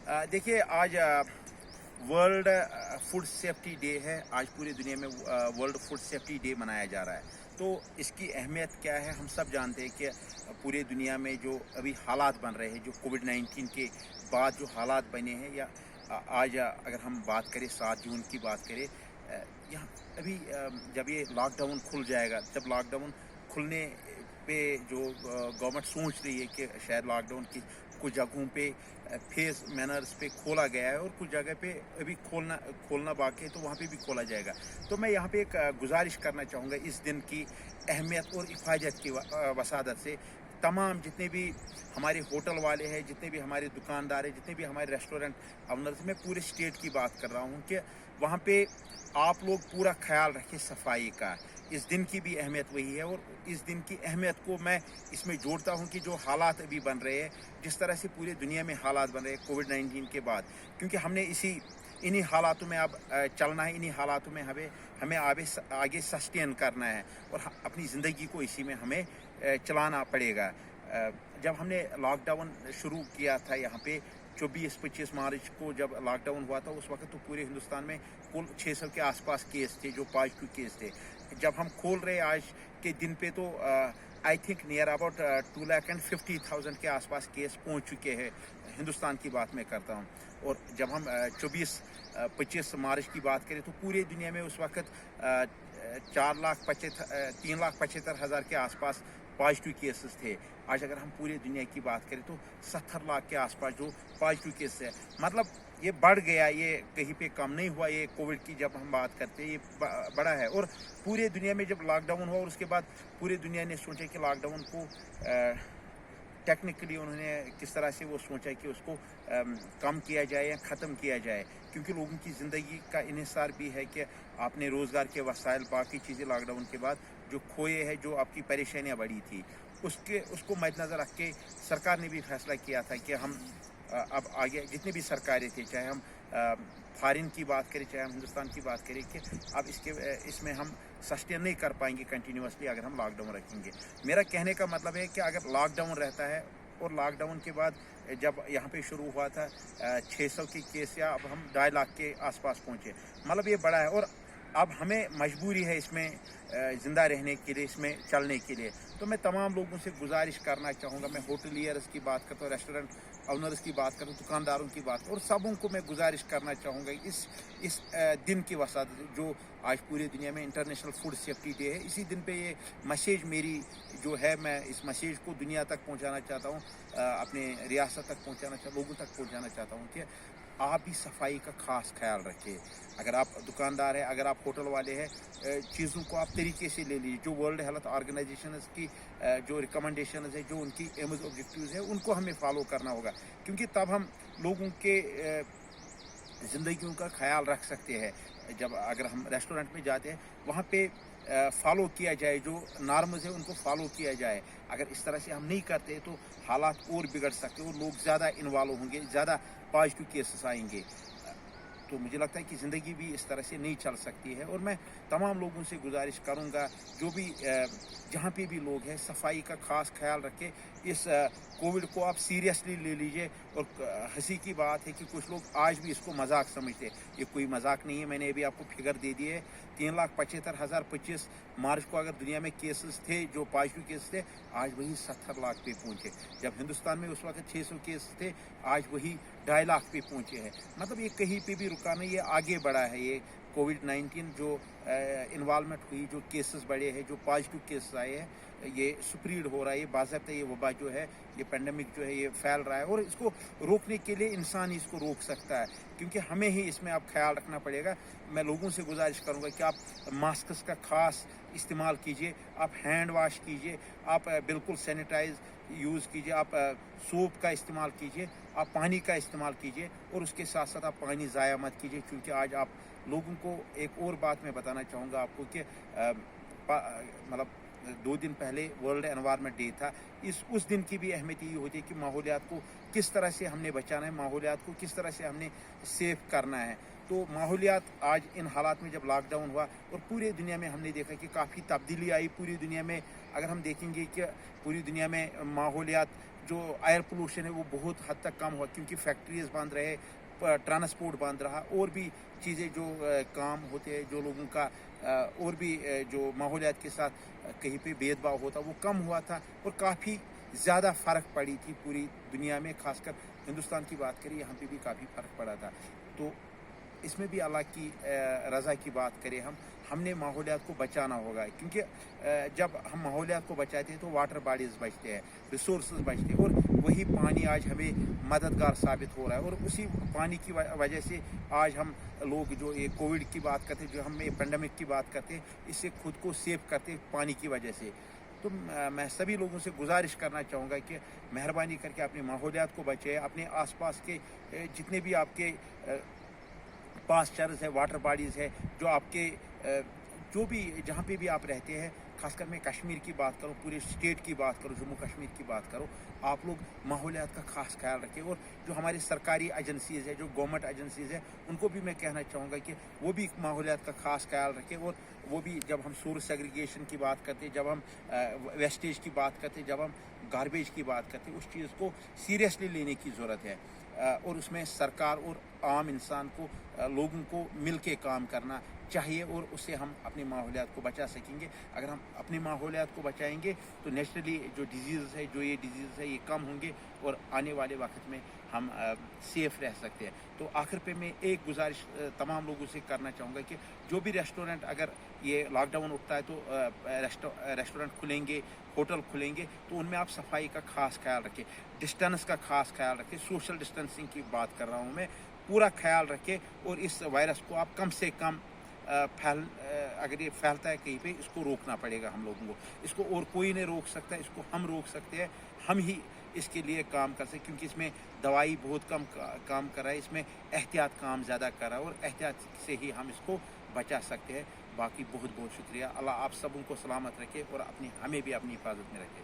देखिए आज world food safety day है। आज पूरी दुनिया में वर्ल्ड फूड सेफ्टी डे मनाया जा रहा है। तो इसकी अहमियत क्या है, हम सब जानते हैं कि पूरे दुनिया में जो अभी हालात बन रहे हैं, जो कोविड-19 के बाद जो हालात बने हैं, या आज अगर हम बात करें 7 जून की बात करें, यहाँ अभी जब ये लॉकडाउन खुल जाएगा, जब लॉकडाउन खुलने पे जो गवर्नमेंट सोच रही है कि शायद लॉकडाउन की कुछ जगहों पे फेस मैनर्स पे खोला गया है और कुछ जगह पे अभी खोलना बाकी है, तो वहाँ पे भी खोला जाएगा। तो मैं यहाँ पे एक गुजारिश करना चाहूँगा इस दिन की अहमियत और हिफाजत की वसादत से। तमाम जितने भी हमारे होटल वाले हैं, जितने भी हमारे दुकानदार हैं, जितने भी हमारे रेस्टोरेंट ऑनर्स, मैं पूरे स्टेट की बात कर रहा हूँ कि वहाँ पे आप लोग पूरा ख्याल रखें सफाई का। इस दिन की भी अहमियत वही है, और इस दिन की अहमियत को मैं इसमें जोड़ता हूँ कि जो हालात अभी बन रहे हैं, जिस तरह से पूरी दुनिया में हालात बन रहे हैं कोविड-19 के बाद, क्योंकि हमने इन्हीं हालातों में अब चलना है, इन्हीं हालातों में हमें आगे सस्टेन करना है, और अपनी ज़िंदगी को इसी में हमें चलाना पड़ेगा। जब हमने लॉकडाउन शुरू किया था यहाँ पे 24-25 मार्च को जब लॉकडाउन हुआ था, उस वक्त तो पूरे हिंदुस्तान में कुल 600 के आसपास केस थे जो पॉजिटिव केस थे। जब हम खोल रहे आज के दिन पे तो आई थिंक नियर अबाउट 2,50,000 के आसपास केस पहुंच चुके हैं। हिंदुस्तान की बात मैं करता हूं। और जब हम 24-25 मार्च की बात करें तो पूरे दुनिया में उस वक्त 3,75,000 के आसपास पॉजिटिव केसेस थे। आज अगर हम पूरी दुनिया की बात करें तो 70 लाख के आसपास जो पॉजिटिव केस है, मतलब ये बढ़ गया, ये कहीं पे कम नहीं हुआ। ये कोविड की जब हम बात करते हैं, ये बड़ा है। और पूरे दुनिया में जब लॉकडाउन हुआ और उसके बाद पूरी दुनिया ने सोचा कि लॉकडाउन को टेक्निकली उन्होंने किस तरह से वो सोचा कि उसको कम किया जाए या ख़त्म किया जाए, क्योंकि लोगों की ज़िंदगी का इन्हिसार भी है कि आपने रोज़गार के वसाइल, बाकी चीज़ें लॉकडाउन के बाद जो खोए हैं, जो आपकी परेशानियां बढ़ी थी, उसको मद्देनज़र रख के सरकार ने भी फैसला किया था कि हम अब आगे जितने भी सरकारें थे, चाहे हम फॉरेन की बात करें, चाहे हम हिंदुस्तान की बात करें, कि अब इसमें हम सस्टेन नहीं कर पाएंगे कंटिन्यूसली अगर हम लॉकडाउन रखेंगे। मेरा कहने का मतलब है कि अगर लॉकडाउन रहता है और लॉकडाउन के बाद जब यहाँ पे शुरू हुआ था 600 की केस, या अब हम 2.5 लाख के आसपास पहुँचे, मतलब ये बड़ा है। और अब हमें मजबूरी है इसमें ज़िंदा रहने के लिए, इसमें चलने के लिए। तो मैं तमाम लोगों से गुजारिश करना चाहूँगा, मैं होटलियर्स की बात करता हूँ, रेस्टोरेंट ऑनर्स की बात करता हूँ, दुकानदारों की बात, और सबों को मैं गुजारिश करना चाहूँगा इस दिन की वसात जो आज पूरी दुनिया में इंटरनेशनल फूड सेफ्टी डे है, इसी दिन पे ये मैसेज मेरी जो है, मैं इस मैसेज को दुनिया तक पहुँचाना चाहता हूँ, अपने रियासत तक लोगों तक पहुँचाना चाहता हूँ कि आप भी सफाई का खास ख्याल रखें। अगर आप दुकानदार हैं, अगर आप होटल वाले हैं, चीज़ों को आप तरीके से ले लीजिए। जो वर्ल्ड हेल्थ ऑर्गेनाइजेशन की जो रिकमेंडेशन है, जो उनकी एम्स ऑब्जेक्टिव्स है, उनको हमें फॉलो करना होगा, क्योंकि तब हम लोगों के ज़िंदगियों का ख्याल रख सकते हैं। जब अगर हम रेस्टोरेंट में जाते हैं, वहाँ पे फॉलो किया जाए, जो नॉर्म्स है उनको फॉलो किया जाए। अगर इस तरह से हम नहीं करते तो हालात और बिगड़ सकते हैं और लोग ज़्यादा इन्वॉल्व होंगे, ज़्यादा पॉजिटिव केसेस आएंगे। तो मुझे लगता है कि ज़िंदगी भी इस तरह से नहीं चल सकती है। और मैं तमाम लोगों से गुजारिश करूंगा, जो भी जहाँ पे भी लोग हैं, सफाई का खास ख्याल रखें। इस कोविड को आप सीरियसली ले लीजिए। और हंसी की बात है कि कुछ लोग आज भी इसको मजाक समझते हैं। ये कोई मजाक नहीं है। मैंने अभी आपको फिगर दे दी है, 3,75,000 25 मार्च को अगर दुनिया में केसेस थे, जो पॉजिटिव केस थे, आज वही 70 लाख पे पहुंचे। जब हिंदुस्तान में उस वक्त 600 केस थे, आज वही 2.5 लाख पे पहुंचे हैं। मतलब ये कहीं पे भी रुका नहीं, ये आगे बढ़ा है। ये कोविड-19 जो इन्वॉल्वमेंट हुई, जो केसेस बढ़े हैं, जो पॉजिटिव केसेस आए हैं, ये स्प्रीड हो रहा है। ये बाज़ाब्ता ये वबा जो है, ये पेंडेमिक जो है, ये फैल रहा है। और इसको रोकने के लिए इंसान ही इसको रोक सकता है, क्योंकि हमें ही इसमें अब ख्याल रखना पड़ेगा। मैं लोगों से गुजारिश करूंगा कि आप मास्क का खास इस्तेमाल कीजिए, आप हैंड वाश कीजिए, आप बिल्कुल सैनिटाइज यूज़ कीजिए, आप सोप का इस्तेमाल कीजिए, आप पानी का इस्तेमाल कीजिए, और उसके साथ साथ आप पानी ज़ाया मत कीजिए। क्योंकि आज आप लोगों को एक और बात मैं बताना चाहूँगा आपको कि मतलब 2 दिन पहले वर्ल्ड एनवायरनमेंट डे था। उस दिन की भी अहमियत ये होती है कि माहौलियात को किस तरह से हमने बचाना है, माहौलियात को किस तरह से हमने सेफ करना है। तो माहौलियात आज इन हालात में जब लॉकडाउन हुआ और पूरी दुनिया में हमने देखा कि काफ़ी तब्दीली आई पूरी दुनिया में। अगर हम देखेंगे कि पूरी दुनिया में माहौलियात जो एयर पोल्यूशन है वो बहुत हद तक कम हुआ, क्योंकि फैक्ट्रीज बंद रहे, ट्रांसपोर्ट बंद रहा, और भी चीज़ें जो काम होते हैं, जो लोगों का और भी जो माहौलियात के साथ कहीं पे भेदभाव होता वो कम हुआ था, और काफ़ी ज़्यादा फ़र्क पड़ी थी पूरी दुनिया में, खासकर हिंदुस्तान की बात करें यहाँ पे भी काफ़ी फ़र्क पड़ा था। तो इसमें भी अल्लाह की रज़ा की बात करें, हमने माहौलियात को बचाना होगा, क्योंकि जब हम माहौलियात को बचाते हैं तो वाटर बॉडीज़ बचते हैं, रिसोर्सेज बचते हैं, और वही पानी आज हमें मददगार साबित हो रहा है। और उसी पानी की वजह से आज हम लोग जो ये कोविड की बात करते हैं, जो हम ये पेंडेमिक की बात करते हैं, इससे खुद को सेव करते हैं पानी की वजह से। तो मैं सभी लोगों से गुजारिश करना चाहूँगा कि मेहरबानी करके अपने माहौलियात को बचाएं, अपने आसपास के जितने भी आपके पास्चर्स है, वाटर बॉडीज़ है, जो आपके जो भी जहाँ पे भी आप रहते हैं, खासकर मैं कश्मीर की बात करूँ, पूरे स्टेट की बात करूँ, जम्मू कश्मीर की बात करूँ, आप लोग माहौलियात का खास ख्याल रखें। और जो हमारी सरकारी एजेंसीज़ है, जो गवर्नमेंट एजेंसीज़ है, उनको भी मैं कहना चाहूँगा कि वो भी माहौलियात का खास ख्याल रखें। और वो भी जब हम सोर्स सेग्रीगेशन की बात करते हैं, जब हम वेस्टेज की बात करते हैं, जब हम गार्बेज की बात करते हैं, उस चीज़ को सीरियसली लेने की ज़रूरत है। और उसमें सरकार और आम इंसान को, लोगों को मिल के काम करना चाहिए, और उससे हम अपने माहौलियात को बचा सकेंगे। अगर हम अपने माहौलियात को बचाएंगे तो नेचुरली जो डिजीज़ है, जो ये डिजीज़ है, ये कम होंगे, और आने वाले वक्त में हम सेफ रह सकते हैं। तो आखिर पे मैं एक गुजारिश तमाम लोगों से करना चाहूँगा कि जो भी रेस्टोरेंट, अगर ये लॉकडाउन उठता है तो रेस्टोरेंट खुलेंगे, होटल खुलेंगे, तो उनमें आप सफाई का खास ख्याल रखें, डिस्टेंस का खास ख्याल रखें, सोशल डिस्टेंसिंग की बात कर रहा हूँ मैं, पूरा ख्याल रखें। और इस वायरस को आप कम से कम अगर ये फैलता है कहीं पे, इसको रोकना पड़ेगा हम लोगों को। इसको और कोई नहीं रोक सकता, इसको हम रोक सकते हैं, हम ही इसके लिए काम कर सकते, क्योंकि इसमें दवाई बहुत कम काम कर रहा है, इसमें एहतियात काम ज़्यादा कर रहा है, और एहतियात से ही हम इसको बचा सकते हैं। बाकी बहुत बहुत शुक्रिया। अल्लाह आप सबों को सलामत रखे और हमें भी अपनी हिफाजत में रखे।